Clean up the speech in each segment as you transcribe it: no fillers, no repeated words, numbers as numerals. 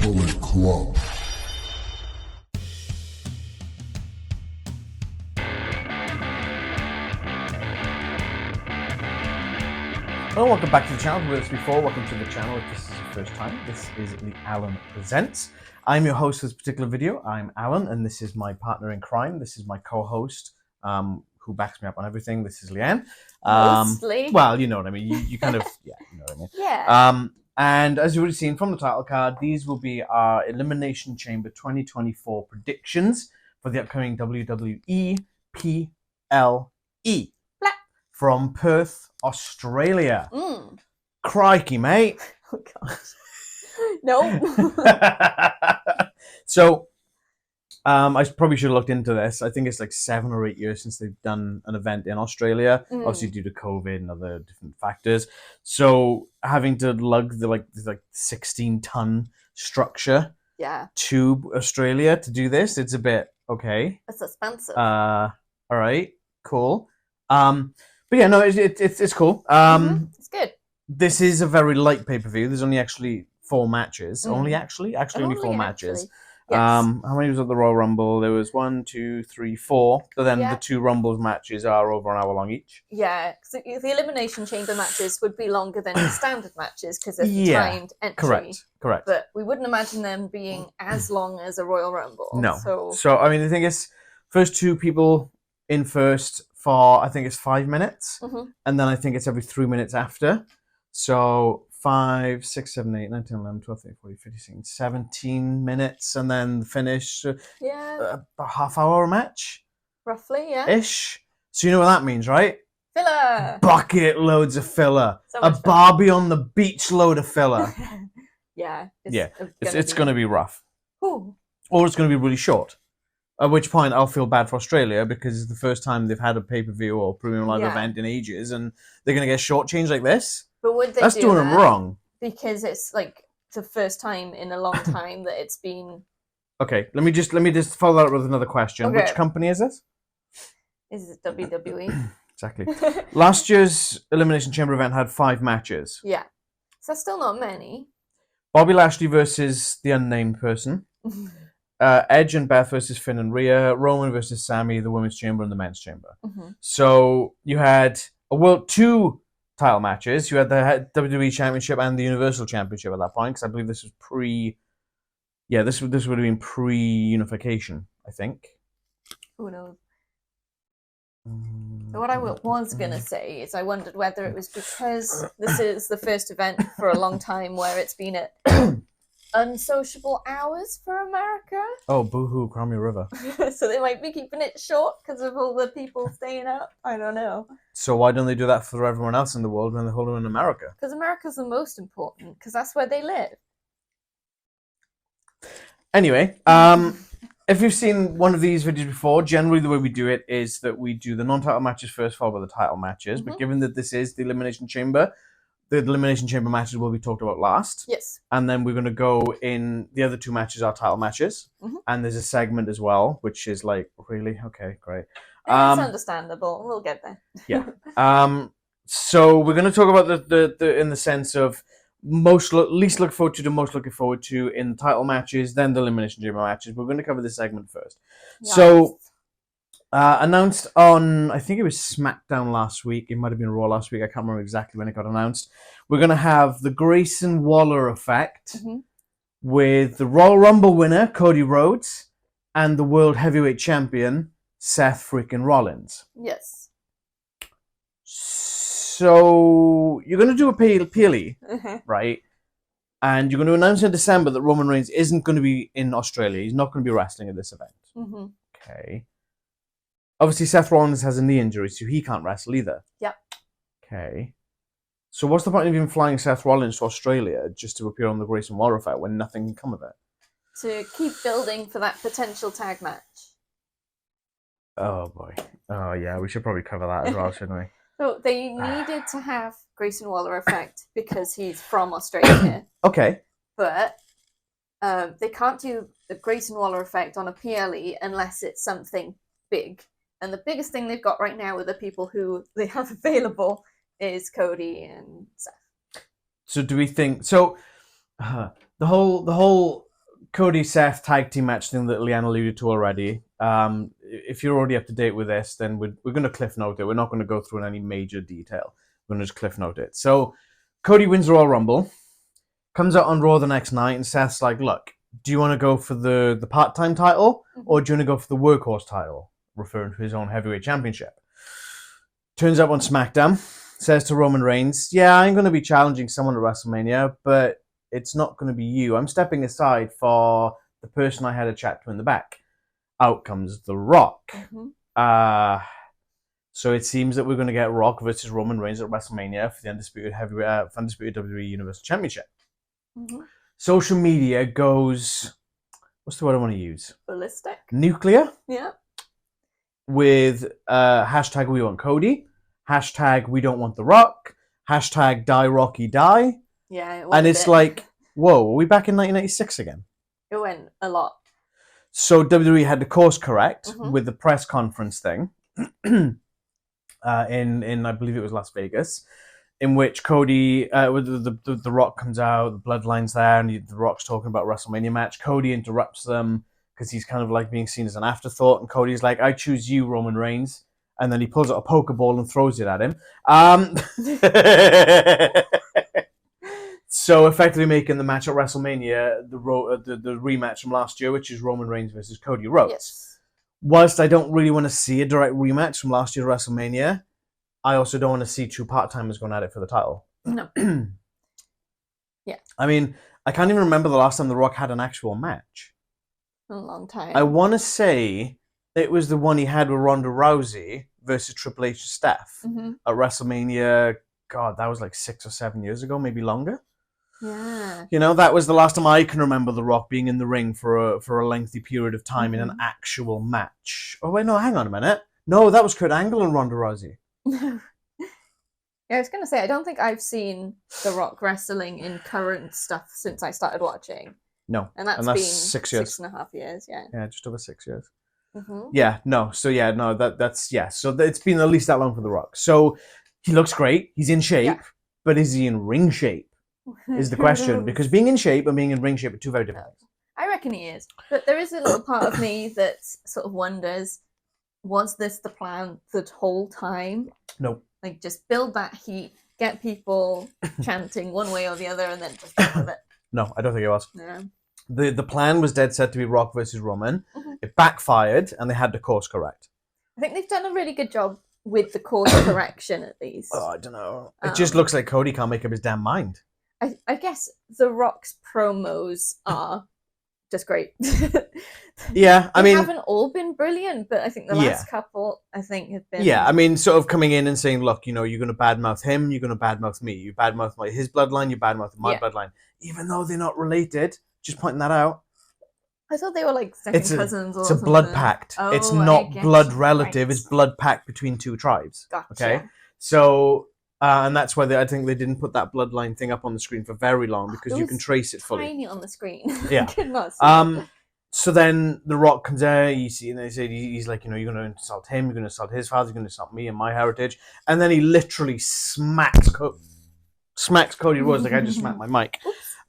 Bullet Club. Hello, welcome back to the channel. With us before, welcome to the channel. If this is your first time, this is the Alan Presents. I'm your host for this particular video. I'm Alan, and this is my partner in crime. This is my co-host, who backs me up on everything. This is Leanne. Mostly. Well, you know what I mean. You kind of, yeah, you know what I mean. Yeah. And as you've already seen from the title card, these will be our Elimination Chamber 2024 predictions for the upcoming WWE PLE from Perth, Australia. Crikey, mate. Oh, gosh. No. So, I probably should have looked into this. I think it's like 7 or 8 years since they've done an event in Australia, obviously due to COVID and other different factors. So having to lug the 16-ton structure to Australia to do this, it's a bit okay. It's expensive. All right, cool. But yeah, no, it's cool. It's good. This is a very light pay-per-view. There's only actually 4 matches. Only actually only 4 matches. Yes. How many was at the Royal Rumble? There was 1, 2, 3, 4. But then the 2 Rumbles matches are over an hour long each. Yeah, because the Elimination Chamber matches would be longer than the standard matches because of the timed entry. Correct. But we wouldn't imagine them being as long as a Royal Rumble. No. So I mean, the thing is, first 2 people in first for, I think it's 5 minutes. And then I think it's every 3 minutes after. So 5, 6, 7, 8, 9, 10, 11, 12, 13, 14, 15, 16, 17 minutes, and then the finish. A half-hour match? Roughly, yeah. Ish. So you know what that means, right? Filler! Bucket loads of filler. So a much Barbie on the beach load of filler. It's going to be rough. Ooh. Or it's going to be really short. At which point I'll feel bad for Australia because it's the first time they've had a pay-per-view or premium live event in ages, and they're going to get shortchanged like this. But would they That's doing them wrong. Because it's like the first time in a long time that it's been. Okay, let me just follow that up with another question. Okay. Which company is this? Is it WWE? Exactly. Last year's Elimination Chamber event had 5 matches. Yeah. So that's still not many. Bobby Lashley versus the unnamed person. Edge and Beth versus Finn and Rhea. Roman versus Sammy, the Women's Chamber and the Men's Chamber. So you had 2 title matches. You had the WWE Championship and the Universal Championship at that point, because I believe this was this would have been pre-unification, I think. Who knows? So what I was going to say is I wondered whether it was because this is the first event for a long time where it's been at unsociable hours for America. Oh, boo-hoo, Crimea River. So they might be keeping it short because of all the people staying up. I don't know. So why don't they do that for everyone else in the world when they hold them in America? Because America's the most important, because that's where they live. Anyway, if you've seen one of these videos before, generally the way we do it is that we do the non-title matches first, followed by the title matches. But given that this is the Elimination Chamber, the Elimination Chamber matches will be talked about last. Yes. And then we're going to go in, the other 2 matches are title matches. And there's a segment as well, which is like, really? Okay, great. It's understandable. We'll get there. Yeah. So we're going to talk about the in the sense of least look forward to most looking forward to in the title matches, then the Elimination Chamber matches. We're going to cover this segment first. Yes. So announced on, I think it was SmackDown last week. It might have been Raw last week. I can't remember exactly when it got announced. We're going to have the Grayson Waller effect with the Royal Rumble winner, Cody Rhodes, and the World Heavyweight Champion, Seth freaking Rollins. Yes. So you're going to do a PLE, right? And you're going to announce in December that Roman Reigns isn't going to be in Australia. He's not going to be wrestling at this event. Okay. Obviously, Seth Rollins has a knee injury, so he can't wrestle either. Yep. Okay. So what's the point of even flying Seth Rollins to Australia just to appear on the Grayson Waller effect when nothing can come of it? To keep building for that potential tag match. Oh, boy. Oh, yeah, we should probably cover that as well, shouldn't we? So they needed to have Grayson Waller effect because he's from Australia. Okay. But they can't do the Grayson Waller effect on a PLE unless it's something big. And the biggest thing they've got right now with the people who they have available is Cody and Seth. So do we think... So the whole Cody Seth tag team match thing that Leanne alluded to already. If you're already up to date with this, then we're going to cliff note it. We're not going to go through in any major detail. We're going to just cliff note it. So Cody wins the Royal Rumble, comes out on Raw the next night, and Seth's like, look, do you want to go for the part-time title, or do you want to go for the workhorse title, referring to his own heavyweight championship? Turns up on SmackDown, says to Roman Reigns, yeah, I'm going to be challenging someone at WrestleMania, but it's not going to be you. I'm stepping aside for the person I had a chat to in the back. Out comes The Rock. So it seems that we're going to get Rock versus Roman Reigns at WrestleMania for the Undisputed WWE Universal Championship. Social media goes, what's the word I want to use? Ballistic. Nuclear. Yeah. With hashtag we want Cody, hashtag we don't want The Rock, hashtag die Rocky die. Yeah. And it's like, whoa, are we back in 1996 again? It went a lot. So WWE had the course correct with the press conference thing in I believe it was Las Vegas, in which Cody, the Rock comes out, the Bloodline's there, and the Rock's talking about WrestleMania match. Cody interrupts them because he's kind of like being seen as an afterthought, and Cody's like, I choose you, Roman Reigns. And then he pulls out a Pokeball and throws it at him. So effectively making the match at WrestleMania the rematch from last year, which is Roman Reigns versus Cody Rhodes. Yes. Whilst I don't really want to see a direct rematch from last year's WrestleMania, I also don't want to see two part-timers going at it for the title. No. Yeah. I mean, I can't even remember the last time The Rock had an actual match. A long time. I want to say it was the one he had with Ronda Rousey versus Triple H and Steph at WrestleMania. God, that was like 6 or 7 years ago, maybe longer. Yeah. You know, that was the last time I can remember The Rock being in the ring for a lengthy period of time in an actual match. Oh, wait, no, hang on a minute. No, that was Kurt Angle and Ronda Rousey. Yeah, I was going to say, I don't think I've seen The Rock wrestling in current stuff since I started watching. No. And that's been 6 years. 6.5 years, yeah. Yeah, just over 6 years. Yeah, no. So, yeah, no, that's, yeah. So it's been at least that long for The Rock. So he looks great. He's in shape. But is he in ring shape? Is the question. Because being in shape and being in ring shape are two very different things. I reckon he is. But there is a little part of me that sort of wonders, was this the plan the whole time? No. Like, just build that heat, get people chanting one way or the other, and then just get with it. No, I don't think it was. No. The plan was dead set to be Rock versus Roman. It backfired, and they had the course correct. I think they've done a really good job with the course correction, at least. Oh, I don't know. It just looks like Cody can't make up his damn mind. I guess The Rock's promos are just great. Yeah, I mean, they haven't all been brilliant, but I think the last couple, I think, have been. Yeah, I mean, sort of coming in and saying, look, you know, you're going to badmouth him, you're going to badmouth me. You badmouth his bloodline, you badmouth my bloodline. Even though they're not related, just pointing that out. I thought they were like second cousins or It's something. a blood pact. Oh, it's not blood relative, it's blood pact between two tribes. Gotcha. Okay? So, and that's why I think they didn't put that bloodline thing up on the screen for very long, because you can trace it fully. Tiny on the screen. Yeah. Could not see So then The Rock comes out, you see, and they say, he's like, you know, you're going to insult him, you're going to insult his father, you're going to insult me and my heritage. And then he literally smacks Cody Rhodes like I just smacked my mic.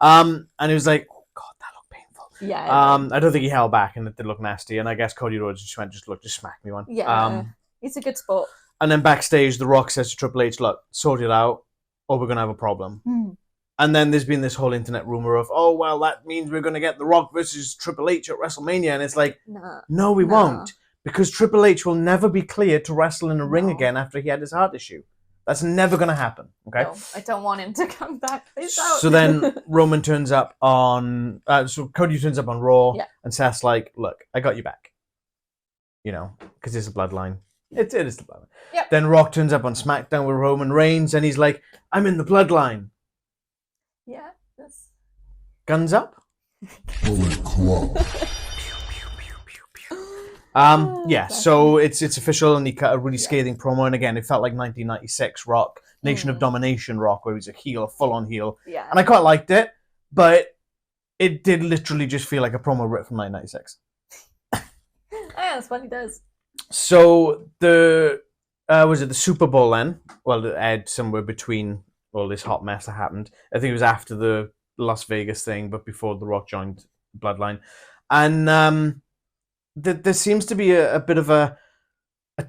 And he was like, oh, God, that looked painful. Yeah. I don't think he held back, and it did look nasty. And I guess Cody Rhodes just went, just smack me one. Yeah. He's a good sport. And then backstage, The Rock says to Triple H, look, sort it out, or we're going to have a problem. And then there's been this whole internet rumor of, oh, well, that means we're going to get The Rock versus Triple H at WrestleMania. And it's like, no, we won't. Because Triple H will never be cleared to wrestle in a ring again after he had his heart issue. That's never going to happen. Okay? No, I don't want him to come back. Please don't. So then Roman turns up on... so Cody turns up on Raw. Yeah. And Seth's like, look, I got you back. You know, because it's a bloodline. It is the bloodline. Yep. Then Rock turns up on SmackDown with Roman Reigns. And he's like, I'm in the bloodline. Yeah, that's... Guns up? Bullet Club. Yeah, so it's official, and he cut a really scathing promo, and again, it felt like 1996 Rock, Nation of Domination Rock, where he's a heel, a full-on heel. Yeah. And I quite liked it, but it did literally just feel like a promo ripped from 1996. Yeah, that's what he does. So was it the Super Bowl then? Well, it aired somewhere between all this hot mess that happened. I think it was after the Las Vegas thing, but before The Rock joined bloodline. And there seems to be a bit of a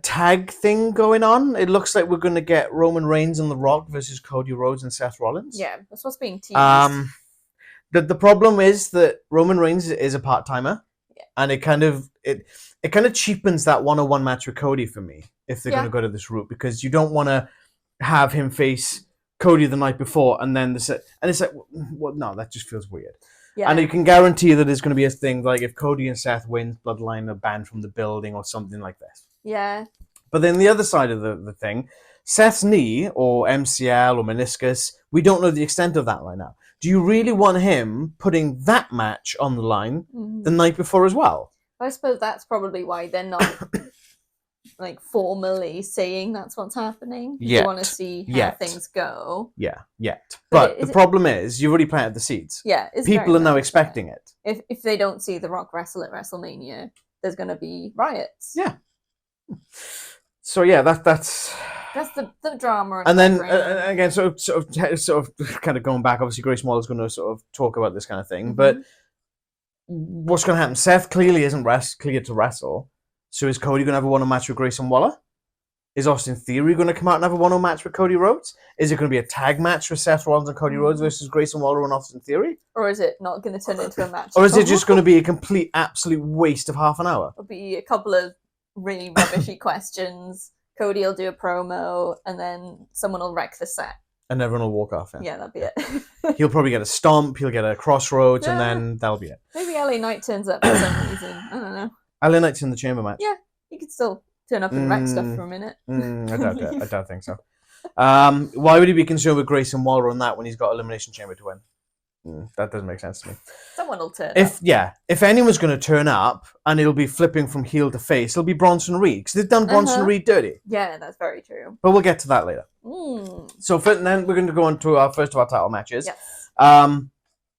tag thing going on. It looks like we're going to get Roman Reigns and The Rock versus Cody Rhodes and Seth Rollins. Yeah, that's what's being teased. The problem is that Roman Reigns is a part-timer, and it kind of cheapens that 1-on-1 match with Cody for me if they're going to go to this route, because you don't want to have him face Cody the night before and then it's like, well, no, that just feels weird. Yeah. And you can guarantee that there's going to be a thing like if Cody and Seth win, Bloodline are banned from the building or something like this. Yeah. But then the other side of the thing, Seth's knee or MCL or meniscus, we don't know the extent of that right now. Do you really want him putting that match on the line the night before as well? I suppose that's probably why they're not like formally saying that's what's happening. You want to see how things go. Yeah, yet. But the problem is, you've already planted the seeds. Yeah, people are now expecting it. If they don't see The Rock wrestle at WrestleMania, there's going to be riots. Yeah. So yeah, that's the drama. And then again, sort of kind of going back. Obviously, Grayson Waller's going to sort of talk about this kind of thing. But what's going to happen? Seth clearly isn't clear to wrestle. So is Cody going to have a one-on match with Grayson Waller? Is Austin Theory going to come out and have a one-on match with Cody Rhodes? Is it going to be a tag match with Seth Rollins and Cody Rhodes versus Grayson Waller and Austin Theory? Or is it not going to turn into a match? Or is it just going to be a complete, absolute waste of half an hour? It'll be a couple of really rubbishy questions. Cody will do a promo, and then someone will wreck the set. And everyone will walk off. Yeah, that'll be it. He'll probably get a stomp, he'll get a crossroads, and then that'll be it. Maybe LA Knight turns up for some reason. I don't know. LA Knight's in the chamber match. Yeah, he could still turn up and wreck stuff for a minute. I doubt it. I don't think so. Why would he be concerned with Grayson Waller on that when he's got Elimination Chamber to win? That doesn't make sense to me. Someone will turn up. If anyone's going to turn up and it'll be flipping from heel to face, it'll be Bronson Reed, because they've done Bronson Reed dirty. Yeah, that's very true. But we'll get to that later. So then we're going to go on to our first of our title matches. Yes.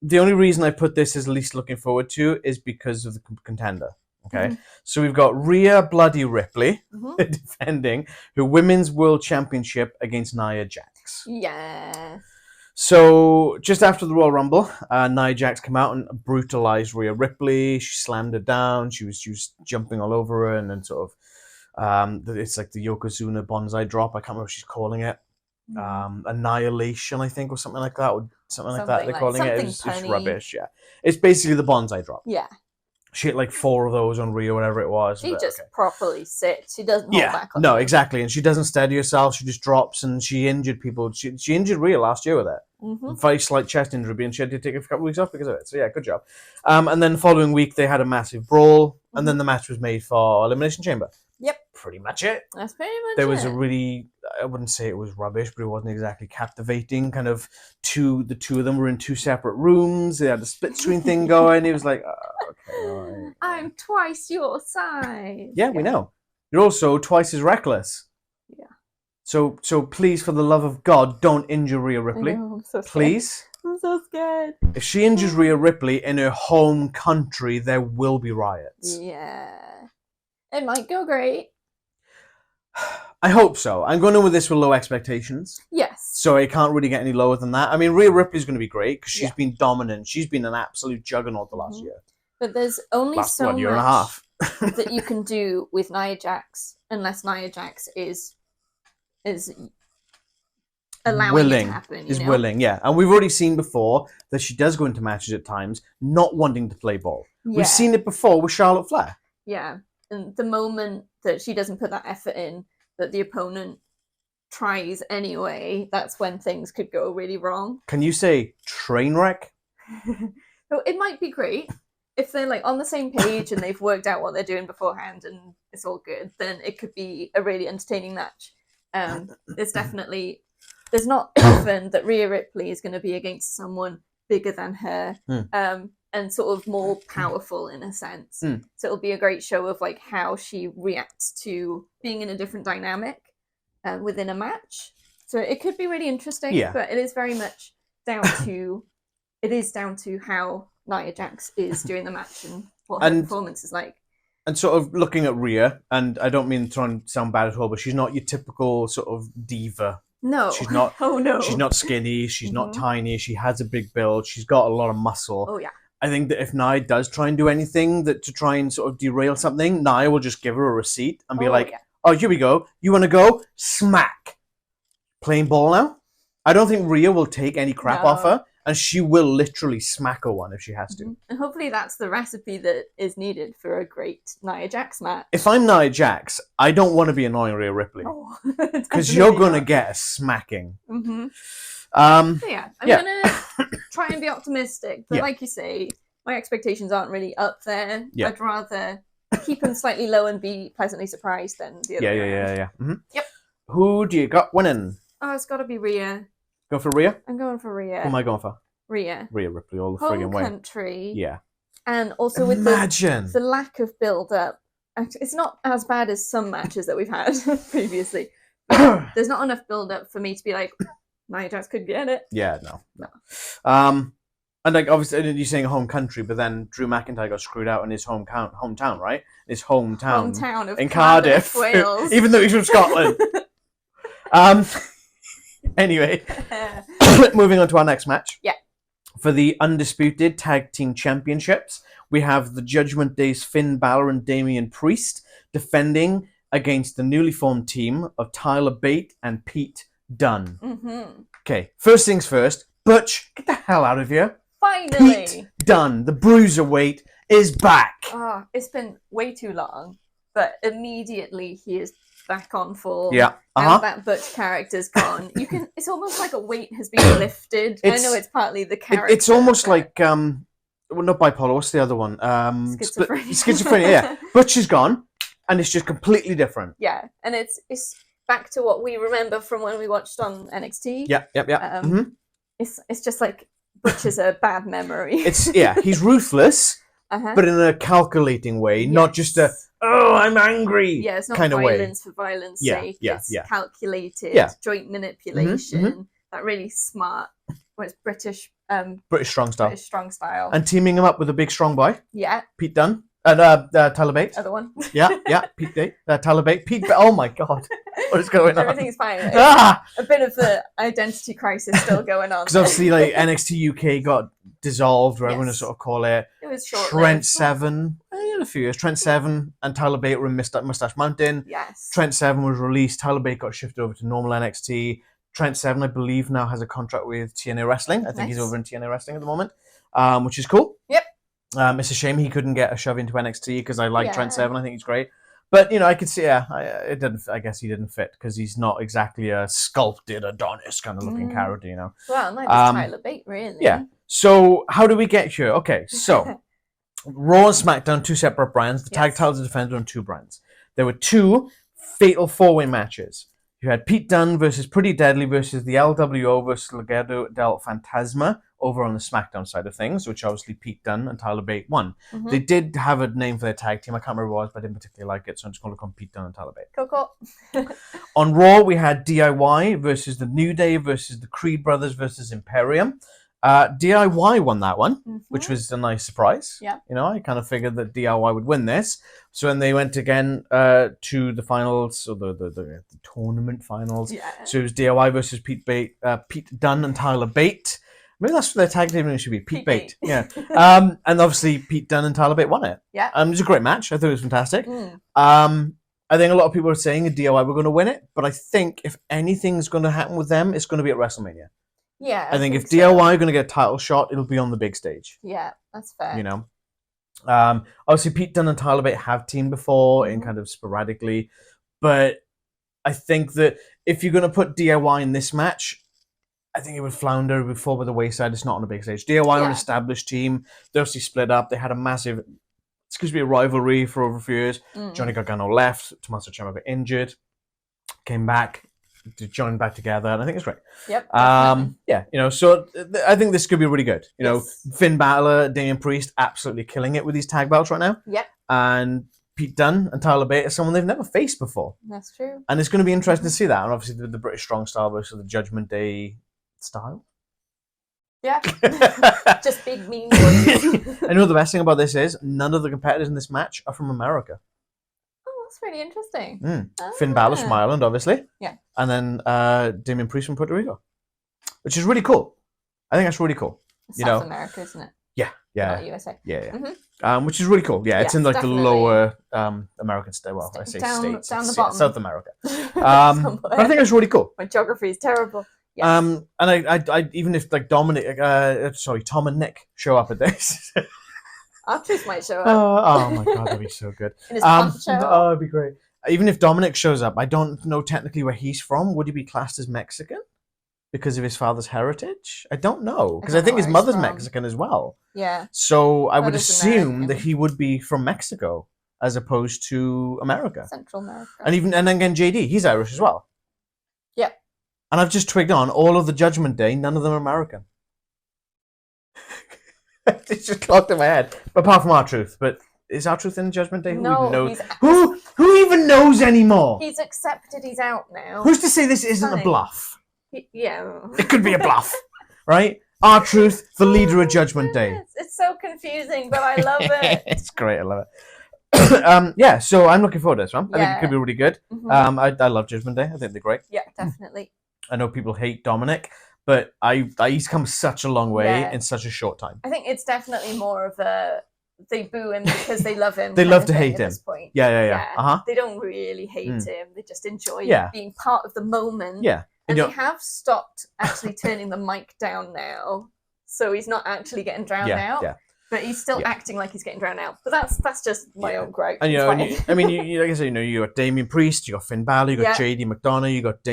The only reason I put this as least looking forward to is because of the contender. Okay, so we've got Rhea Bloody Ripley defending her Women's World Championship against Nia Jax. Yeah. So just after the Royal Rumble, Nia Jax came out and brutalized Rhea Ripley. She slammed her down. She was jumping all over her, and then sort of it's like the Yokozuna bonsai drop. I can't remember what she's calling it. Annihilation, I think, or something like that. Or something like that. They're calling it. It's rubbish. Yeah, it's basically the bonsai drop. Yeah. She hit like 4 of those on Rhea, whatever it was. She just properly sits. She doesn't hold back on it. Exactly. And she doesn't steady herself. She just drops, and she injured people. She injured Rhea last year with it. Very slight chest injury, and she had to take a couple of weeks off because of it. So yeah, good job. And then the following week, they had a massive brawl, and then the match was made for Elimination Chamber. Yep. Pretty much it. That's pretty much it. There was a really, I wouldn't say it was rubbish, but it wasn't exactly captivating. Kind of the two of them were in 2 separate rooms. They had a split screen thing going. It was like, okay, all right. I'm twice your size. Yeah, we know. You're also twice as reckless. Yeah. So please, for the love of God, don't injure Rhea Ripley. I know, I'm so scared. Please. I'm so scared. If she injures Rhea Ripley in her home country, there will be riots. Yeah. It might go great. I hope so. I'm going in with this with low expectations. Yes. So it can't really get any lower than that. I mean, Rhea Ripley's going to be great because she's been dominant. She's been an absolute juggernaut the last year. But there's only so much year and a half that you can do with Nia Jax unless Nia Jax is allowing it to happen. Willing, yeah. And we've already seen before that she does go into matches at times not wanting to play ball. Yeah. We've seen it before with Charlotte Flair. Yeah. And the moment that she doesn't put that effort in, that the opponent tries anyway, that's when things could go really wrong. Can you say train wreck? So it might be great. If they're like on the same page and they've worked out what they're doing beforehand and it's all good, then it could be a really entertaining match. There's not often that Rhea Ripley is going to be against someone bigger than her. And sort of more powerful in a sense. So it'll be a great show of like how she reacts to being in a different dynamic within a match. So it could be really interesting, but it is very much down to how Nia Jax is doing the match and what her performance is like. And sort of looking at Rhea, and I don't mean to try and sound bad at all, but she's not your typical sort of diva. No. She's not. Oh no. She's not skinny. She's not tiny. She has a big build. She's got a lot of muscle. Oh yeah. I think that if Nia does try and do anything to try and sort of derail something, Nia will just give her a receipt and be like, oh, here we go. You want to go? Smack. Playing ball now? I don't think Rhea will take any crap off her, and she will literally smack her one if she has to. And hopefully that's the recipe that is needed for a great Nia Jax match. If I'm Nia Jax, I don't want to be annoying Rhea Ripley. Because you're going to get a smacking. Mm-hmm. I'm going to try and be optimistic. But like you say, my expectations aren't really up there. Yeah. I'd rather keep them slightly low and be pleasantly surprised than the other way around. Yeah. Mm-hmm. Yep. Who do you got winning? Oh, it's got to be Rhea. Go for Rhea? I'm going for Rhea. Who am I going for? Rhea. Rhea Ripley all the Home friggin' way. country. Yeah. And also with the lack of build-up. It's not as bad as some matches that we've had previously. There's not enough build-up for me to be like, Nia Jax could get it. Yeah, no. And like obviously you're saying home country, but then Drew McIntyre got screwed out in his hometown, right? His hometown of in Cardiff, Wales. Even though he's from Scotland. Anyway, moving on to our next match. Yeah. For the Undisputed Tag Team Championships, we have the Judgment Day's Finn Balor and Damien Priest defending against the newly formed team of Tyler Bate and Pete Dunne. Mm-hmm. Okay, first things first. Butch, get the hell out of here. Finally! Pete Dunne, the bruiserweight, is back. Oh, it's been way too long, but immediately he is back on full. Yeah. And that Butch character's gone. It's almost like a weight has been lifted. I know it's partly the character. It's almost like well, not bipolar. What's the other one? Schizophrenia. Schizophrenia. Yeah. Butch is gone, and it's just completely different. Yeah, and it's back to what we remember from when we watched on NXT. Yeah. Mm-hmm. It's just like Butch is a bad memory. He's ruthless, but in a calculating way, not just a I'm angry. Yeah, it's not kind of violence for violence sake. It's calculated, joint manipulation. Mm-hmm. That really smart. Well, it's British strong style. British strong style. And teaming him up with a big strong boy. Yeah. Pete Dunne. Tyler Bate. Other one. Yeah. Pete Bate. Tyler Bate. Oh my god. What is going on? Everything's fine. A bit of the identity crisis still going on. Because obviously, like NXT UK got dissolved, or everyone to sort of call it. It was short. Trent Seven. In a few years, Trent Seven and Tyler Bate were in Mustache Mountain. Yes. Trent Seven was released. Tyler Bate got shifted over to normal NXT. Trent Seven, I believe, now has a contract with TNA Wrestling. I think he's over in TNA Wrestling at the moment, which is cool. Yep. It's a shame he couldn't get a shove into NXT because I like Trent Seven. I think he's great. But, I could see, it didn't. I guess he didn't fit because he's not exactly a sculpted Adonis kind of looking character, Well, neither is Tyler Bate, really. Yeah. So, how do we get here? Okay, so, Raw and SmackDown, two separate brands. The tag titles are defended on two brands. There were two fatal four-way matches. You had Pete Dunne versus Pretty Deadly versus the LWO versus Legado del Fantasma over on the SmackDown side of things, which obviously Pete Dunne and Tyler Bate won. Mm-hmm. They did have a name for their tag team. I can't remember what it was, but I didn't particularly like it, so I'm just going to call them Pete Dunne and Tyler Bate. Cool. On Raw, we had DIY versus the New Day versus the Creed Brothers versus Imperium. DIY won that one, which was a nice surprise. Yeah. I kind of figured that DIY would win this. So when they went again to the finals, or the tournament finals. Yeah. So it was DIY versus Pete Dunne and Tyler Bate. Maybe that's what their tag team name should be, Pete Bate. Yeah. And obviously Pete Dunne and Tyler Bate won it. Yeah. It was a great match. I thought it was fantastic. I think a lot of people are saying that DIY were going to win it, but I think if anything's going to happen with them, it's going to be at WrestleMania. Yeah, I think if DIY are going to get a title shot, it'll be on the big stage. Yeah, that's fair. Obviously Pete Dunne and Tyler Bate have teamed before in kind of sporadically, but I think that if you're going to put DIY in this match, I think it would flounder, it would fall by the wayside. It's not on a big stage. DIY are an established team. They obviously split up. They had a massive, rivalry for over a few years. Johnny Gargano left. Tommaso Ciampa got injured. Came back. To join back together, and I think it's great. Yep. So I think this could be really good. Finn Balor, Damien Priest, absolutely killing it with these tag belts right now. Yep. And Pete Dunne and Tyler Bate are someone they've never faced before. That's true. And it's going to be interesting to see that. And obviously the British strong style versus the Judgment Day style. Yeah. Just big mean boys. I know the best thing about this is none of the competitors in this match are from America. That's pretty interesting. Finn Balor's from Ireland, obviously. Yeah. And then Damien Priest from Puerto Rico, which is really cool. I think that's really cool. South America, isn't it? not USA. Which is really cool. Yeah, it's Yes, in like definitely. the lower American state. Well, I say Down states. the It's, bottom. South America. But I think it's really cool. My geography is terrible. Yes. And I even if like Tom and Nick show up at this. Archers might show up. Oh my god, that'd be so good. In his poncho. Oh, it'd be great. Even if Dominic shows up, I don't know technically where he's from. Would he be classed as Mexican because of his father's heritage? I don't know, because I think his mother's Mexican as well. Yeah. So I would assume American. that he would be from Mexico as opposed to America. Central America. And then again, JD, he's Irish as well. Yeah. And I've just twigged on all of the Judgment Day. None of them are American. It's just clocked in my head. Apart from R-Truth, but is R-Truth in Judgment Day? No, Who even knows anymore? He's accepted. He's out now. Who's to say this isn't a bluff? Yeah. It could be a bluff, right? R-Truth, the leader of Judgment Day. It's so confusing, but I love it. It's great. I love it. Yeah, so I'm looking forward to this one. I think it could be really good. Mm-hmm. I love Judgment Day. I think they're great. Yeah, definitely. I know people hate Dominic, but he's come such a long way in such a short time. I think it's definitely more of a they boo him because they love him. They love to hate at him. This point. Yeah. Uh-huh. They don't really hate him. They just enjoy being part of the moment. Yeah. And they have stopped actually turning the mic down now, so he's not actually getting drowned out. Yeah. But he's still acting like he's getting drowned out. But that's just my own gripe. And like I said, you got Damien Priest, you got Finn Balor, you got JD McDonough, you got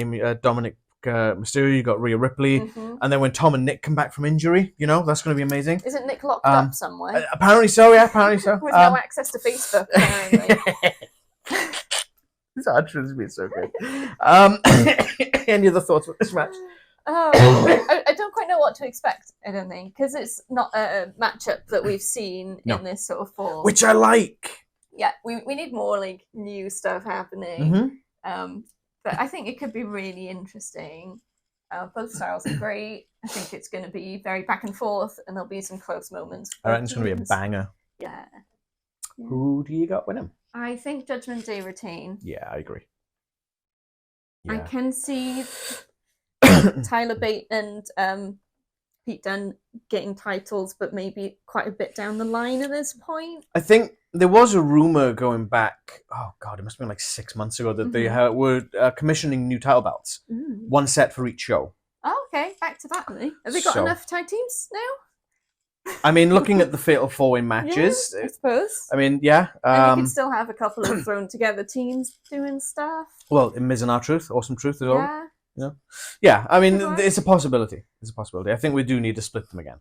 Dominic Mysterio, you got Rhea Ripley, and then when Tom and Nick come back from injury, that's going to be amazing. Isn't Nick locked up somewhere? Apparently so. With no access to Facebook, apparently. This actually has been so good. Any other thoughts on this match? I don't quite know what to expect, I don't think, because it's not a matchup that we've seen in this sort of form. Which I like. Yeah, we need more like new stuff happening. But I think it could be really interesting. Both styles are great. I think it's going to be very back and forth, and there'll be some close moments. I reckon it's going to be a banger. Yeah. Who do you got winning? I think Judgment Day retain. Yeah, I agree. I can see Tyler Bate and Pete Dunne getting titles, but maybe quite a bit down the line at this point. I think there was a rumor going back, it must have been like 6 months ago, that they were commissioning new title belts. One set for each show. Oh, okay. Back to that, really. Have they got enough tag teams now? I mean, looking at the Fatal 4-Way matches. I suppose. I mean, yeah. And you can still have a couple of thrown together teams doing stuff. Well, in Miz and R-Truth, Awesome Truth as well. Yeah. Yeah, I mean, it's a possibility. It's a possibility. I think we do need to split them again.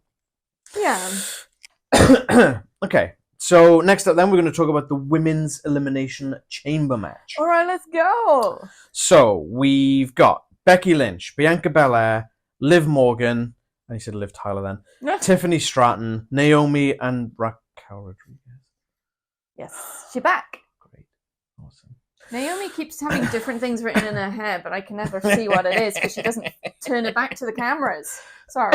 Yeah. Okay, so next up then, we're going to talk about the Women's Elimination Chamber match. All right, let's go. So, we've got Becky Lynch, Bianca Belair, Liv Morgan, I said Liv Tyler then, Tiffany Straton, Naomi, and Raquel Rodriguez. Yes, she's back. Great. Awesome. Naomi keeps having different things written in her hair, but I can never see what it is because she doesn't turn it back to the cameras. Sorry.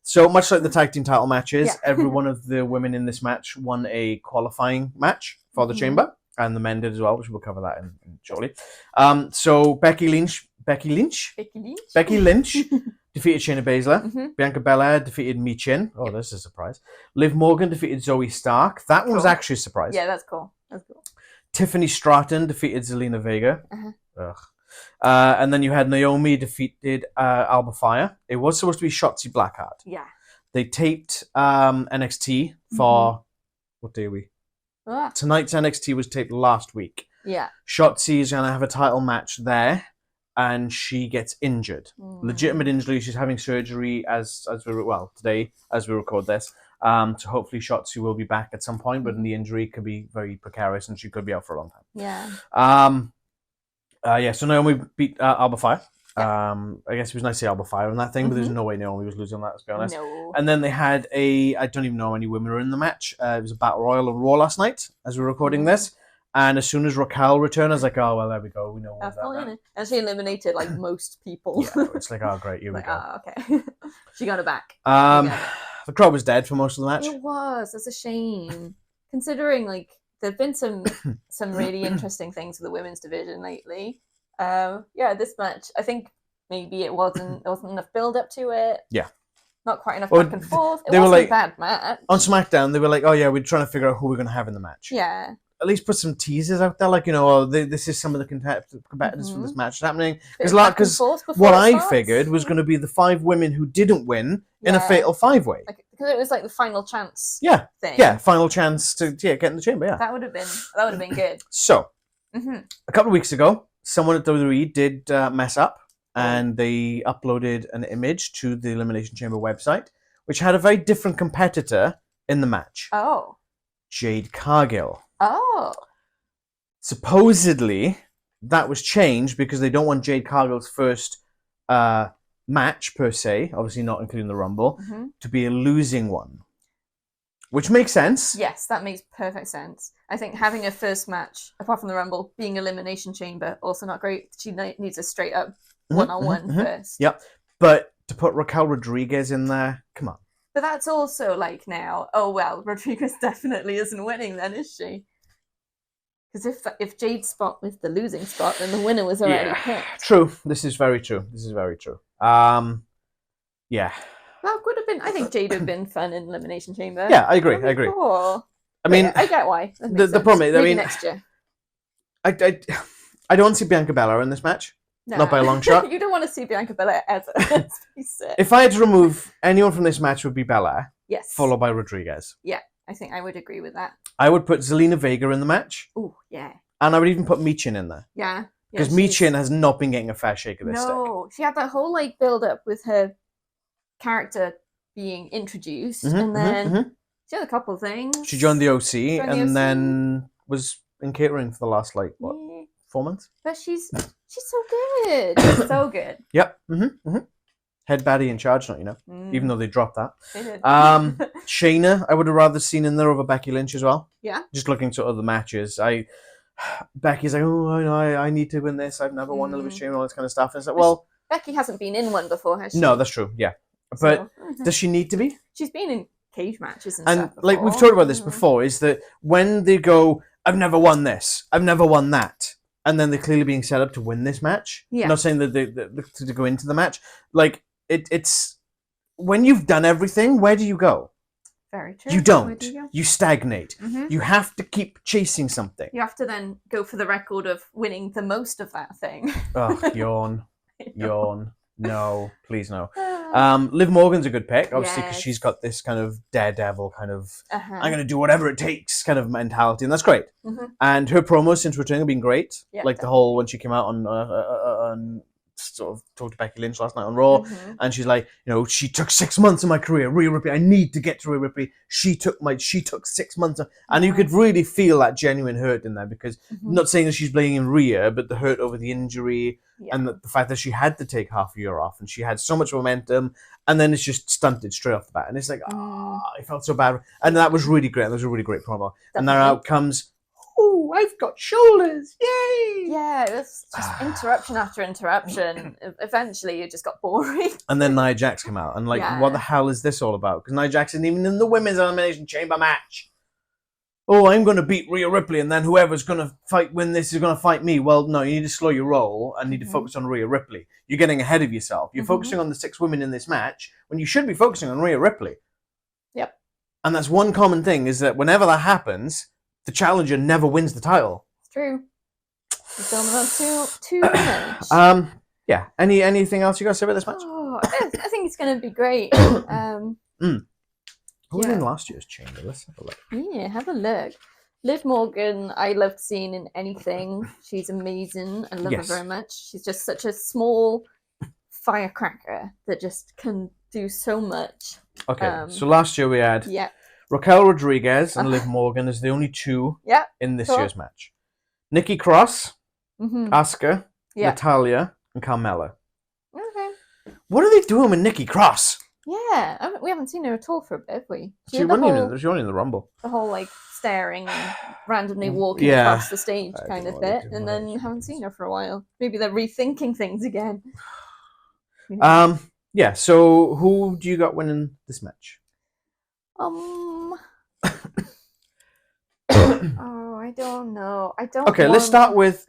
So much like the tag team title matches, every one of the women in this match won a qualifying match for the chamber, and the men did as well, which we'll cover that in shortly. So Becky Lynch defeated Shayna Baszler. Bianca Belair defeated Mi Chin. Oh, this is a surprise. Liv Morgan defeated Zoe Stark. That one was actually a surprise. Yeah, that's cool. Tiffany Straton defeated Zelina Vega. And then you had Naomi defeated Alba Fire. It was supposed to be Shotzi Blackheart. Yeah. They taped NXT for... What day are we? Tonight's NXT was taped last week. Yeah. Shotzi is going to have a title match there, and she gets injured. Legitimate injury. She's having surgery today as we record this. So hopefully Shotzi will be back at some point, but the injury could be very precarious and she could be out for a long time. Yeah. So Naomi beat Alba Fire. I guess it was nice to see Alba Fire on that thing, but there's no way Naomi was losing that, let's be honest. No. And then they had I don't even know how many women were in the match. It was a Battle Royal on Raw last night as we're recording this. And as soon as Raquel returned, I was like, oh, well, there we go. We know that. And she eliminated like most people. Yeah, it's like, oh, great, here we go. Oh, okay. She got it back. The crowd was dead for most of the match. It was. That's a shame. Considering like there've been some really interesting things for the women's division lately. This match, I think maybe there wasn't enough build up to it. Yeah. not quite enough Or back and forth. It they were wasn't like- a bad match. On SmackDown, they were like, "Oh yeah, we're trying to figure out who we're going to have in the match." Yeah. At least put some teasers out there, like, you know, this is some of the competitors for this match happening. Bit of back and Because forth before what it I starts. figured was going to be the 5 women who didn't win in a Yeah. fatal 5-way. Like, because it was like the final chance Yeah, thing. yeah, final chance to get in the chamber. Yeah. That would have been good. So Hmm. a couple of weeks ago, someone at WWE did mess up, and they uploaded an image to the Elimination Chamber website, which had a very different competitor in the match, Oh. Jade Cargill. Oh. Supposedly, that was changed because they don't want Jade Cargill's first match, per se, obviously not including the Rumble, Hmm. to be a losing one. Which makes sense. Yes, that makes perfect sense. I think having a first match, apart from the Rumble, being Elimination Chamber, also not great. She needs a straight up one-on-one first. Yep. But to put Raquel Rodriguez in there, come on. But that's also like now, oh well, Rodriguez definitely isn't winning then, is she? Because if Jade's spot was the losing spot, then the winner was already picked. True. This is very true. Yeah. That would have been, I think Jade would have been fun in Elimination Chamber. Yeah, I agree. That'd be cool. I mean, I get why. That makes the sense. problem is, Maybe I mean, next year. I don't see Bianca Belair in this match. Nah. Not by a long shot. You don't want to see Bianca Belair ever. Let's face it. If I had to remove anyone from this match, it would be Belair, Yes. followed by Rodriguez. Yeah, I think I would agree with that. I would put Zelina Vega in the match, Oh, yeah. and I would even put Michin in there. Yeah. Because she's- Michin has not been getting a fair shake of this stick. No, she had that whole like build up with her character being introduced, and then she had a couple things. She joined the OC, Joined the and OC. then was in catering for the last, like, what, Yeah. 4 months? But she's so good. She's so good. Yep. Head baddie in charge, not, you know, even though they dropped that. They did. Shayna, I would have rather seen in there over Becky Lynch as well. Yeah. Just looking to other matches. Becky's like, oh, I need to win this. I've never won the Elimination Chamber, all this kind of stuff. And it's like, well, Becky hasn't been in one before, has she? no, that's true. Yeah. But So, does she need to be? she's been in cage matches and And stuff like we've before. talked about this before, is that when they go, I've never won this, I've never won that, and then they're clearly being set up to win this match. Yeah. Not saying that they to go into the match. Like it's when you've done everything, where do you go? Very true. You Where don't. do you go? You stagnate. Mhm. You have to keep chasing something. You have to then go for the record of winning the most of that thing. Oh, yawn. No, please no. Liv Morgan's a good pick, obviously, because Yes. she's got this kind of daredevil kind of Uh-huh. I'm going to do whatever it takes kind of mentality, and that's great. Mhm. And her promos since returning have been great. Yeah, like the whole when she came out on sort of talked to Becky Lynch last night on Raw, Mhm. and she's like, you know, she took 6 months of my career. Rhea Ripley, I need to get to Rhea Ripley. She took 6 months, and you could really feel that genuine hurt in there because Mhm. not saying that she's blaming Rhea, but the hurt over the injury Yeah. and the fact that she had to take half a year off, and she had so much momentum, and then it's just stunted straight off the bat, and it's like, I felt so bad, and that was really great. That was a really great promo, and then Definitely. out comes, oh, I've got shoulders, yay! Yeah, it was just interruption after interruption. Eventually, it just got boring. And then Nia Jax came out, and like, Yeah. what the hell is this all about? Because Nia Jax isn't even in the Women's Elimination Chamber match. Oh, I'm going to beat Rhea Ripley, and then whoever's going to win this is going to fight me. Well, no, you need to slow your roll and need to focus on Rhea Ripley. You're getting ahead of yourself. You're focusing on the 6 women in this match when you should be focusing on Rhea Ripley. Yep. And that's one common thing, is that whenever that happens, the challenger never wins the title. It's true. We've done about 2 minutes. Yeah. Anything else you got to say about this match? Oh, I think it's going to be great. Who was yeah. in last year's chamber? Let's have a look. Yeah, have a look. Liv Morgan, I loved seeing in anything. She's amazing. I love Yes. her very much. She's just such a small firecracker that just can do so much. Okay, so last year we had Yeah. Raquel Rodriguez and Liv Morgan as the only two Yeah. in this Cool. year's match. Nikki Cross, Mm-hmm. Asuka, Yeah. Natalia, and Carmella. Okay. What are they doing with Nikki Cross? Yeah, we haven't seen her at all for a bit, have we? She had the only in the Rumble. whole like staring and randomly walking Yeah. across the stage I kind don't of know what bit, they do and with then her. haven't seen her for a while. Maybe they're rethinking things again. Yeah, so who do you got winning this match? Oh, I don't know. I don't. Okay, let's start with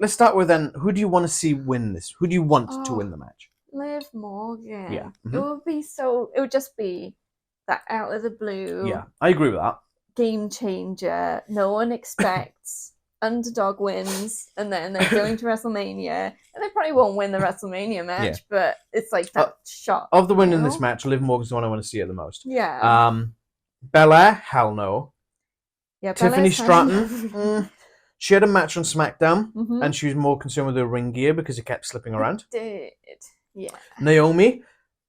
then. Who do you want to see win this? Who do you want to win the match? Liv Morgan. Yeah. It would be so. It would just be that out of the blue. Yeah, I agree with that. Game changer. No one expects. Underdog wins, and then they're going to WrestleMania, and they probably won't win the WrestleMania match, but it's like that shot. Of the win in this match, Liv Morgan's the one I want to see it the most. Yeah. Belair, hell no. Yeah. Tiffany Belair's Straton, she had a match on SmackDown, Mhm. and she was more concerned with her ring gear because it kept slipping around. Did. Yeah. Naomi,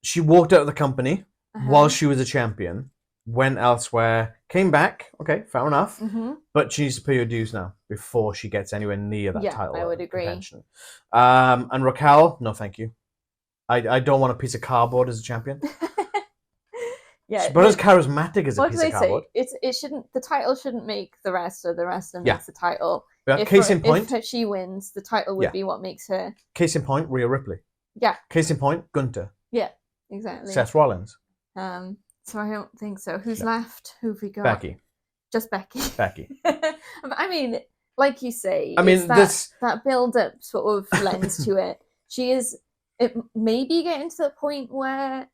she walked out of the company Uh-huh. while she was a champion, went elsewhere, came back. Okay, fair enough. Mm-hmm. But she needs to pay her dues now before she gets anywhere near that title. I would agree. Contention. And Raquel, no thank you. I don't want a piece of cardboard as a champion. Yeah, but as charismatic as a what piece do of they cardboard. say? It shouldn't. The title shouldn't make the wrestler. The wrestler Yeah. makes the title. Yeah, case in point. If she wins, the title would Yeah. be what makes her. Case in point, Rhea Ripley. Yeah. Case in point, Gunther. Yeah. Exactly. Seth Rollins. So I don't think so. Who's left? Who've we got? Becky. Just Becky. Becky. I mean, like you say, I mean, it's that build-up sort of lends to it. She is. It maybe getting to the point where,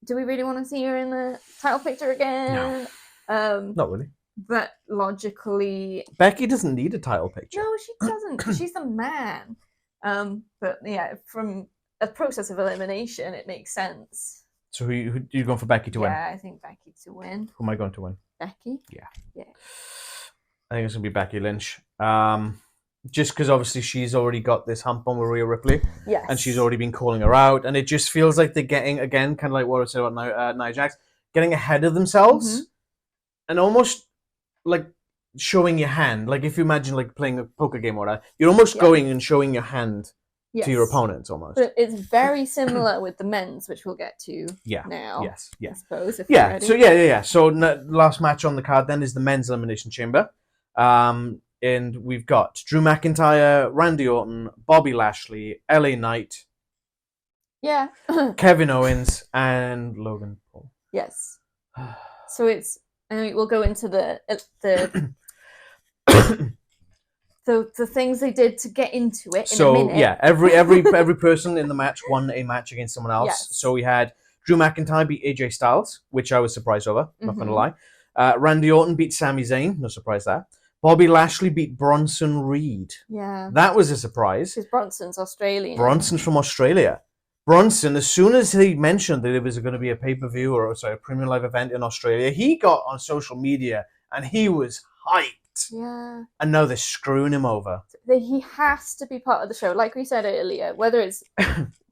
do we really want to see her in the title picture again? No. Not really. But logically, Becky doesn't need a title picture. no, she doesn't. 'Cause she's the man. But yeah, from a process of elimination, it makes sense. So who you going for Becky to win? Yeah, I think Becky to win. Who am I going to win? Becky. Yeah. Yeah. I think it's gonna be Becky Lynch. Just because obviously she's already got this hump on with Rhea Ripley, Yes. and she's already been calling her out, and it just feels like they're getting, again, kind of like what I said about Nia Jax, getting ahead of themselves, and almost like showing your hand. Like if you imagine like playing a poker game or whatever, you're almost going and showing your hand to your opponents almost. But it's very similar with the men's, which we'll get to now. Yes. I suppose. If Yeah. you're ready. So yeah. So last match on the card then is the men's elimination chamber. And we've got Drew McIntyre, Randy Orton, Bobby Lashley, LA Knight, Yeah. Kevin Owens, and Logan Paul. Yes. So it's. I mean, we'll go into the the things they did to get into it. In a minute. Yeah, every person in the match won a match against someone else. Yes. So we had Drew McIntyre beat AJ Styles, which I was surprised over. Not gonna lie. Randy Orton beat Sami Zayn. No surprise there. Bobby Lashley beat Bronson Reed. Yeah. That was a surprise. Because Bronson's Australian. Bronson's from Australia. Bronson, as soon as he mentioned that it was going to be a pay-per-view or a premium live event in Australia, he got on social media and he was hyped. Yeah. And now they're screwing him over. He has to be part of the show. Like we said earlier, whether it's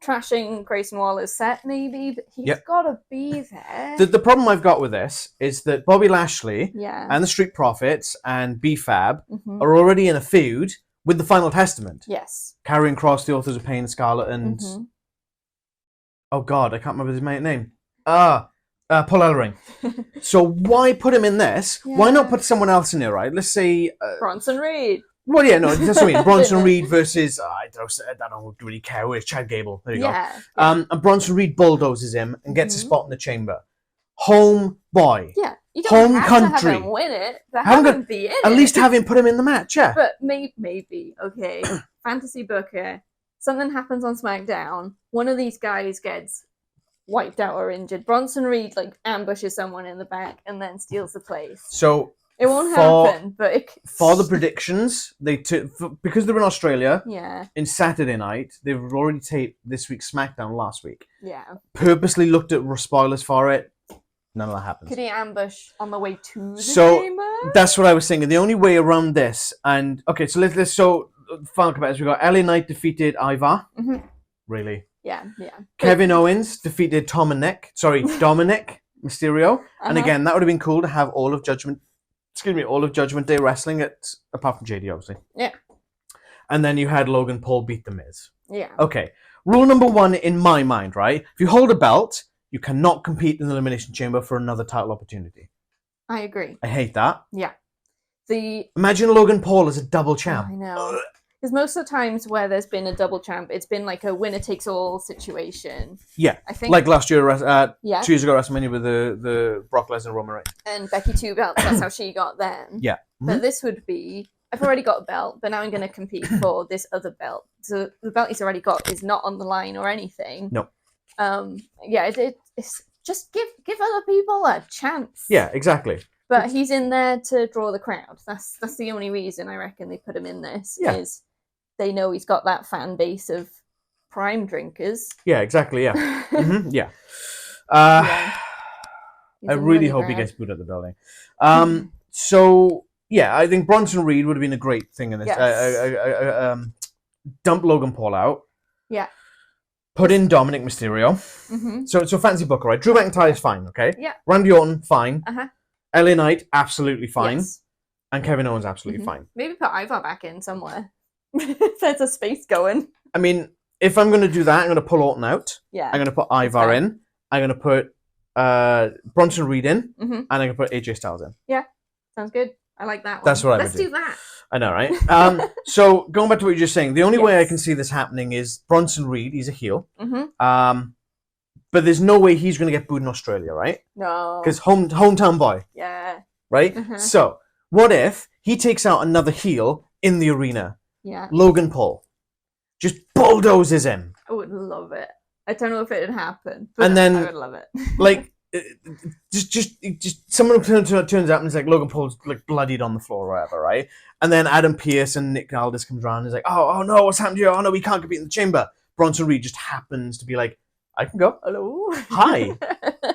trashing Grayson Waller's set maybe, but he's got to be there. The problem I've got with this is that Bobby Lashley and the Street Profits and B-Fab are already in a feud with the Final Testament. Yes. Karrion Kross, the Authors of Pain, Scarlett, and... Oh, God, I can't remember his name. Paul Ellering. So why put him in this? Yeah. Why not put someone else in there, right? Let's say... Bronson Reed. Well, yeah, no, that's what I mean. Bronson Reed versus... I don't really care. Where's Chad Gable? There you go. And Bronson Reed bulldozes him and gets a spot in the chamber. Home boy. Yeah. You don't have country. to have him win it. But have him be in it. At least have him put him in the match, yeah. But maybe, okay, fantasy booker, something happens on SmackDown, one of these guys gets wiped out or injured. Bronson Reed ambushes someone in the back and then steals the place. So it won't happen, but for the predictions, because they're in Australia. Yeah. In Saturday night, they've already taped this week's SmackDown last week. Yeah. Purposely looked at spoilers for it. None of that happens. Could he ambush on the way to the chamber? That's what I was thinking. The only way around this, and okay, so let's final competitors. We got LA Knight defeated Ivar. Really? Yeah. Kevin Owens defeated Dominic Mysterio, and again, that would have been cool to have all of Judgment Day wrestling apart from JD, obviously. Yeah. And then you had Logan Paul beat The Miz. Yeah. Okay. Rule number 1 in my mind, right? If you hold a belt, you cannot compete in the Elimination Chamber for another title opportunity. I agree. I hate that. Yeah. Imagine Logan Paul as a double champ. I know. Because most of the times where there's been a double champ, it's been like a winner-takes-all situation. Yeah. I think, like last year, 2 years ago, WrestleMania with the Brock Lesnar Roman Reigns. And Becky 2 belts, that's how she got them. Yeah. But this would be I've already got a belt, but now I'm going to compete for this other belt. So the belt he's already got is not on the line or anything. No. Yeah, it's just give other people a chance. Yeah, exactly. But he's in there to draw the crowd. That's the only reason I reckon they put him in this. Yeah. Is they know he's got that fan base of prime drinkers. Yeah, exactly. Yeah. Yeah. Yeah. I really hope he gets booed at the building. So yeah, I think Bronson Reed would have been a great thing in this. Yes. Dump Logan Paul out. Yeah. Put in Dominic Mysterio. So fancy booker, right? Drew McIntyre is fine, okay? Yeah. Randy Orton, fine. LA Knight, absolutely fine. Yes. And Kevin Owens, absolutely fine. Maybe put Ivar back in somewhere. There's a space going. I mean, if I'm going to do that, I'm going to pull Orton out. Yeah. I'm going to put Ivar in. I'm going to put Bronson Reed in. And I'm going to put AJ Styles in. Yeah. Sounds good. I like that one. That's what I would Let's do that. I know, right? So going back to what you're just saying, the only way I can see this happening is Bronson Reed. He's a heel. But there's no way he's going to get booed in Australia, right? No. Because hometown boy. Yeah. Right? So what if he takes out another heel in the arena? Yeah. Logan Paul. Just bulldozes him. I would love it. I don't know if it would happen, but and then, I would love it. Like, just someone turns up and it's like Logan Paul's like bloodied on the floor or whatever, right? And then Adam Pearce and Nick Aldis comes around and is like, oh no, what's happened here? Oh no, we can't compete in the chamber. Bronson Reed just happens to be like, I can go. Hello. Hi.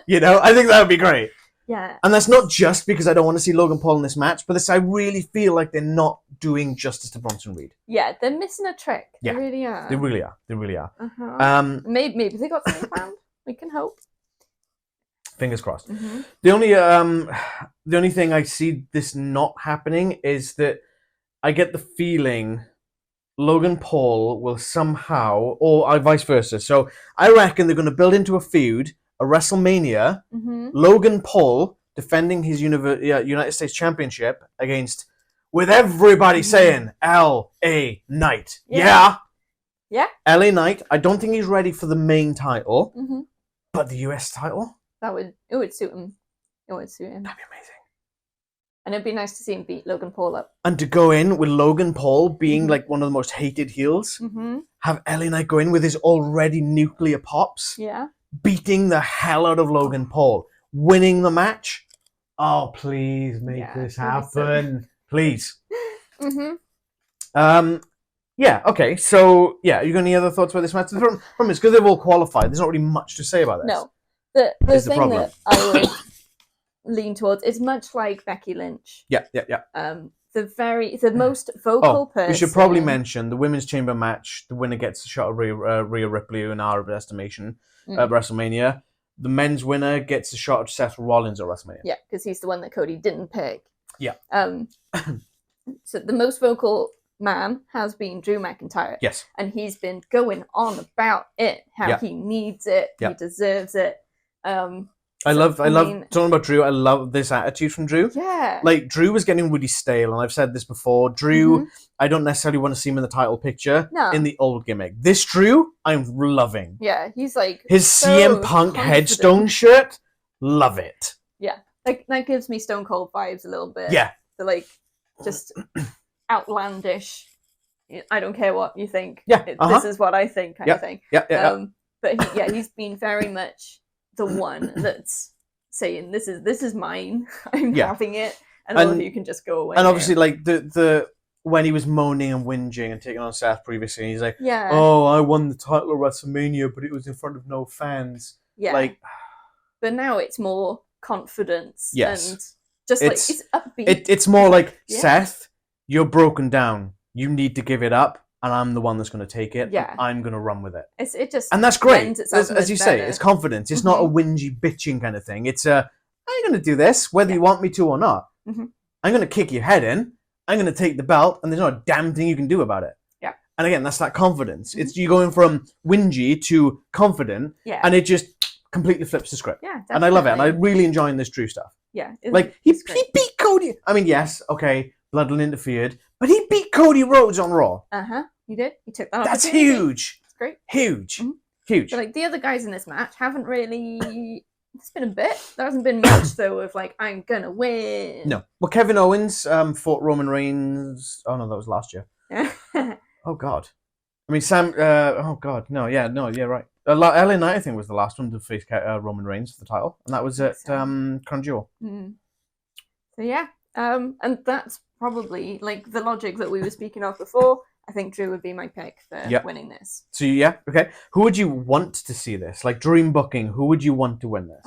You know, I think that would be great. Yeah. And that's not just because I don't want to see Logan Paul in this match, but this, I really feel like they're not doing justice to Bronson Reed. Yeah, they're missing a trick. Yeah. They really are. They really are. They really are. Maybe they got something planned. We can hope. Fingers crossed. The only thing I see this not happening is that I get the feeling Logan Paul will somehow, or vice versa. So I reckon they're going to build into a feud, a WrestleMania, Logan Paul defending his United States Championship against, with everybody saying, L.A. Knight. Yeah. L.A. Knight. I don't think he's ready for the main title, but the US title? It would suit him. It would suit him. That'd be amazing. And it'd be nice to see him beat Logan Paul up. And to go in with Logan Paul being like one of the most hated heels, have LA Knight go in with his already nuclear pops, beating the hell out of Logan Paul, winning the match. Oh, please make this happen. Please. Yeah, okay. So, yeah, you got any other thoughts about this match? The problem is, because they've all qualified, there's not really much to say about this. No. The thing that I would lean towards is much like Becky Lynch. Yeah. The most vocal person. We should probably mention the Women's Chamber match. The winner gets a shot of Rhea Ripley in our estimation at WrestleMania. The men's winner gets a shot of Seth Rollins at WrestleMania. Yeah, because he's the one that Cody didn't pick. Yeah. So the most vocal man has been Drew McIntyre. Yes. And he's been going on about it, how he needs it, he deserves it. I love talking about Drew. I love this attitude from Drew. Yeah. Like, Drew was getting really stale, and I've said this before. Drew, I don't necessarily want to see him in the title picture in the old gimmick. This Drew, I'm loving. Yeah, he's like his so CM Punk confident. headstone shirt, love it. Yeah, like that gives me Stone Cold vibes a little bit. Yeah. So like, just outlandish. I don't care what you think. Yeah. This is what I think, kind of thing. Yeah. But he's been very much the one that's saying this is mine. I'm having it, and all of you can just go away. And obviously, like the when he was moaning and whinging and taking on Seth previously, he's like, "Oh, I won the title of WrestleMania, but it was in front of no fans." Yeah, like, but now it's more confidence. Yes, and just it's upbeat. It's more like Seth, you're broken down. You need to give it up. And I'm the one that's going to take it. Yeah. I'm going to run with it. It just and that's great. As you say, it's confidence. It's not a whingy, bitching kind of thing. It's I'm going to do this, whether you want me to or not. I'm going to kick your head in. I'm going to take the belt, and there's not a damn thing you can do about it. Yeah. And again, that's that confidence. It's you going from whingy to confident, and it just completely flips the script. Yeah, definitely. And I love it. And I'm really enjoying this Drew stuff. Yeah. Like, he beat Cody. I mean, yes, okay, Bloodline interfered. But he beat Cody Rhodes on Raw. He did. He took that. That's huge. It's great. Huge. Huge. But like the other guys in this match haven't really It's been a bit. There hasn't been much though of like I'm gonna win. No. Well, Kevin Owens fought Roman Reigns. Oh no, that was last year. Oh God. I mean, Sam. Oh God. No. Yeah. No. Yeah. Right. LA Knight, I think, was the last one to face Roman Reigns for the title, and that was at Crown Jewel. Mm. So yeah. And that's probably like the logic that we were speaking of before. I think Drew would be my pick for winning this. So yeah, okay. Who would you want to see this? Like dream booking, who would you want to win this?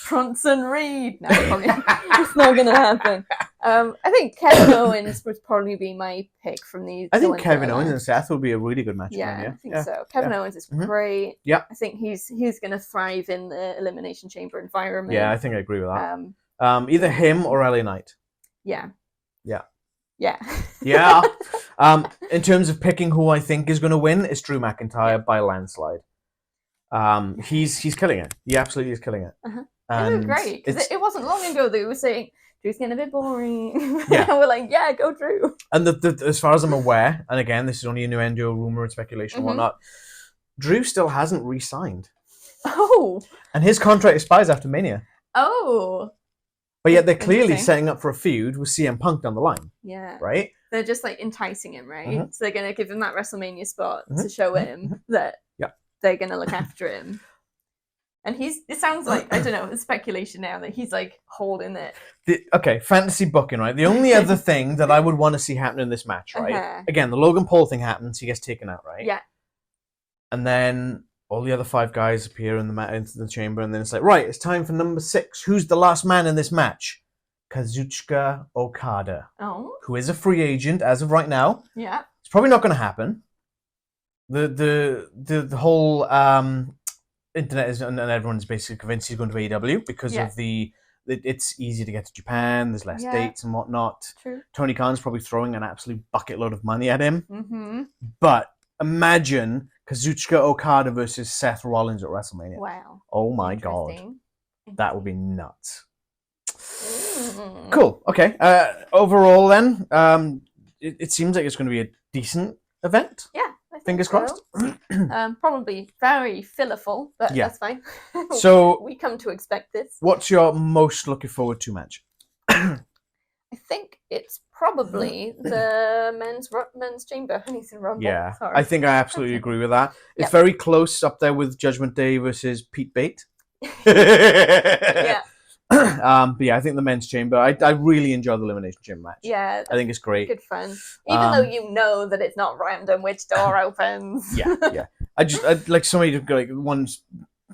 Bronson Reed. No, probably it's not going to happen. I think Kevin Owens would probably be my pick from these. I think Kevin Owens and Seth would be a really good match. Yeah, I think so. Kevin Owens is great. Yeah, I think he's going to thrive in the Elimination Chamber environment. Yeah, I think I agree with that. Either him or LA Knight. Yeah. Yeah. Yeah. Yeah. In terms of picking who I think is going to win, it's Drew McIntyre by landslide. He's killing it. He absolutely is killing it. And it was great because it wasn't long ago that we were saying Drew's getting a bit boring. Yeah. And we're like, yeah, go Drew. And as far as I'm aware, and again, this is only innuendo, rumor, and speculation, and whatnot. Drew still hasn't re-signed. Oh. And his contract expires after Mania. Oh. But yet they're clearly setting up for a feud with CM Punk down the line. Yeah. Right? They're just like enticing him, right? So they're going to give him that WrestleMania spot to show him that they're going to look after him. And it sounds like, I don't know, it's speculation now that he's like holding it. Okay, fantasy booking, right? The only other thing that I would want to see happen in this match, right? Again, the Logan Paul thing happens, he gets taken out, right? Yeah. And then all the other 5 guys appear into the chamber, and then it's like, right, it's time for number 6. Who's the last man in this match? Kazuchika Okada. Oh. Who is a free agent as of right now. Yeah. It's probably not going to happen. The whole internet is, and everyone's basically convinced he's going to AEW because of it's easy to get to Japan, there's less dates and whatnot. True. Tony Khan's probably throwing an absolute bucket load of money at him. Mm-hmm. But imagine Kazuchika Okada versus Seth Rollins at WrestleMania. Wow. Oh my God. That would be nuts. Cool. Okay. Overall then, it seems like it's going to be a decent event. Yeah. Fingers crossed. Probably very filliful, but that's fine. So we come to expect this. What's your most looking forward to match? I think it's probably the men's chamber. Nathan Rumble. Yeah, sorry. I think I absolutely agree with that. It's very close up there with Judgment Day versus Pete Bate. Yeah. But yeah, I think the men's chamber. I really enjoy the Elimination Chamber match. Yeah, I think it's great. Good fun, even though you know that it's not random which door opens. Yeah. I like somebody to like one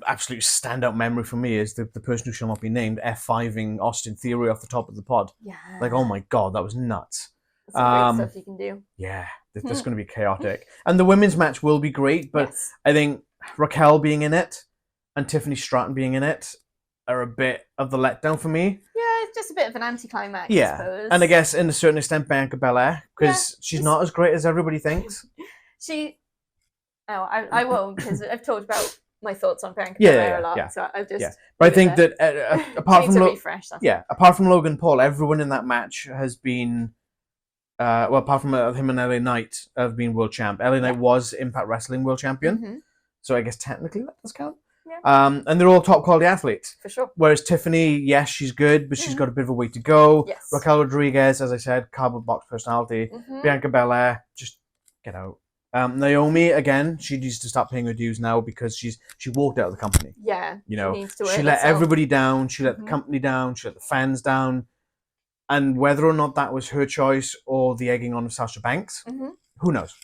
absolute standout memory for me is the person who shall not be named F5ing Austin Theory off the top of the pod. Yeah. Like, oh my God, that was nuts. That's some great stuff you can do. Yeah, that's going to be chaotic. And the women's match will be great, but I think Raquel being in it and Tiffany Straton being in it are a bit of the letdown for me. Yeah, it's just a bit of an anticlimax, I suppose. And I guess in a certain extent Bianca Belair, because she's not as great as everybody thinks. I won't, because I've talked about my thoughts on Bianca Belair a lot, so I've just... But I think that apart from refresh, apart from Logan Paul, everyone in that match has been... apart from him and LA Knight have been world champ. LA Knight was Impact Wrestling world champion, so I guess technically that does count. Yeah. And they're all top quality athletes. For sure. Whereas Tiffany, yes, she's good, but she's got a bit of a way to go. Yes. Raquel Rodriguez, as I said, cardboard box personality. Bianca Belair, just get out. Naomi, again, she needs to start paying her dues now because she walked out of the company. Yeah. You know, she let everybody down. She let the company down. She let the fans down. And whether or not that was her choice or the egging on of Sasha Banks, who knows?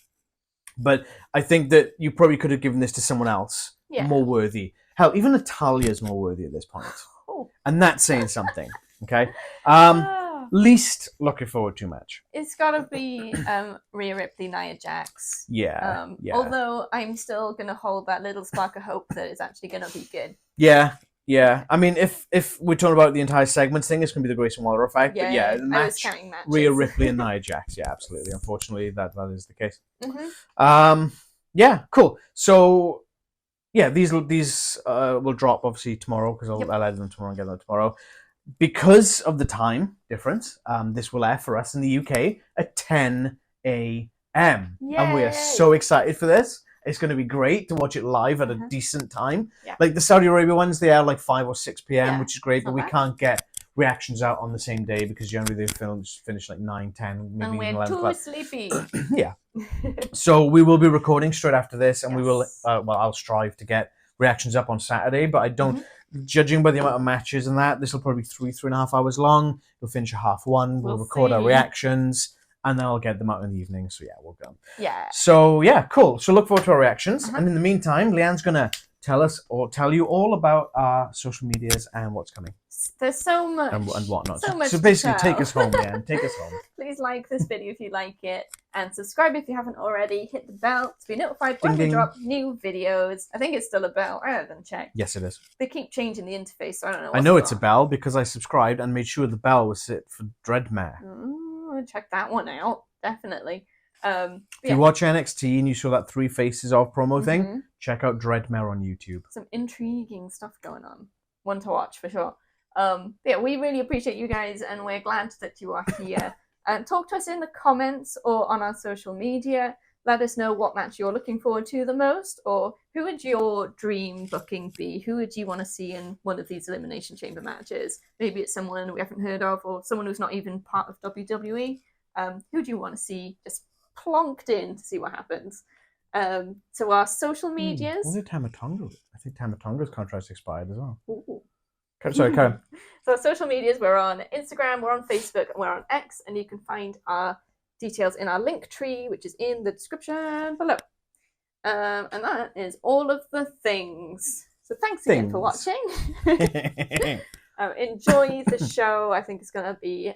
But I think that you probably could have given this to someone else more worthy. Hell, even Natalia's more worthy at this point. Oh. And that's saying something, okay? Least looking forward to match. It's got to be Rhea Ripley, Nia Jax. Yeah. Although I'm still going to hold that little spark of hope that it's actually going to be good. Yeah. I mean, if we're talking about the entire segments thing, it's going to be the Grayson Waller effect. Yeah, but the match, I was counting matches. Rhea Ripley and Nia Jax. Yeah, absolutely. Unfortunately, that is the case. Mm-hmm. Cool. So, yeah, these will drop obviously tomorrow because I'll edit them tomorrow and get them tomorrow. Because of the time difference, this will air for us in the UK at 10 a.m. And we are so excited for this. it's going to be great to watch it live at a decent time. Yeah. Like the Saudi Arabia ones, they are like 5 or 6 p.m., Yeah, which is great, but we bad. can't get reactions out on the same day because generally they finish like 9, 10, maybe And even we're 11 too o'clock. sleepy. Yeah. So we will be recording straight after this, and we will, Yes. I'll strive to get reactions up on Saturday, but I don't, judging by the amount of matches and that, this will probably be 3.5 hours long. We'll finish at 1:30. We'll record our see. reactions, and then I'll get them out in the evening. So yeah, we'll go. Yeah. So yeah, cool. So look forward to our reactions. And in the meantime, Leanne's going to tell you all about our social medias and what's coming. There's so much. And whatnot. So much So to basically, tell. take us home, Leanne. Take us home. Please like this video if you like it, and subscribe if you haven't already. Hit the bell to be notified Ding, when we ding. drop new videos. I think it's still a bell. I haven't checked. Yes, it is. They keep changing the interface, so I don't know. I know it's a bell because I subscribed and made sure the bell was set for Dreadmare. Check that one out. Definitely. If you watch NXT and you saw that 3 Faces Off promo thing, Mhm. check out Dreadmare on YouTube. Some intriguing stuff going on. One to watch for sure. Yeah, we really appreciate you guys, and we're glad that you are here. Talk to us in the comments or on our social media. Let us know what match you're looking forward to the most, or who would your dream booking be? Who would you want to see in one of these Elimination Chamber matches? Maybe it's someone we haven't heard of, or someone who's not even part of WWE. Who do you want to see just plonked in to see what happens? So our social medias. Was it Tamatonga? I think Tamatonga's contract expired as well. Ooh. Sorry, Karen. So our social medias, we're on Instagram, we're on Facebook, and we're on X, and you can find our details in our link tree, which is in the description below. And that is all of the things. So thanks again for watching. Enjoy the show. I think it's gonna be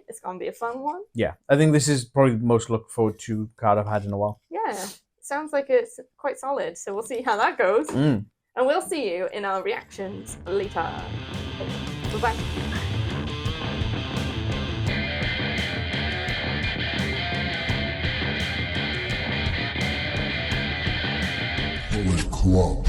a fun one. Yeah, I think this is probably the most look forward to card I've had in a while. Yeah, sounds like it's quite solid. So we'll see how that goes. And we'll see you in our reactions later. Bye-bye. Bullet Club.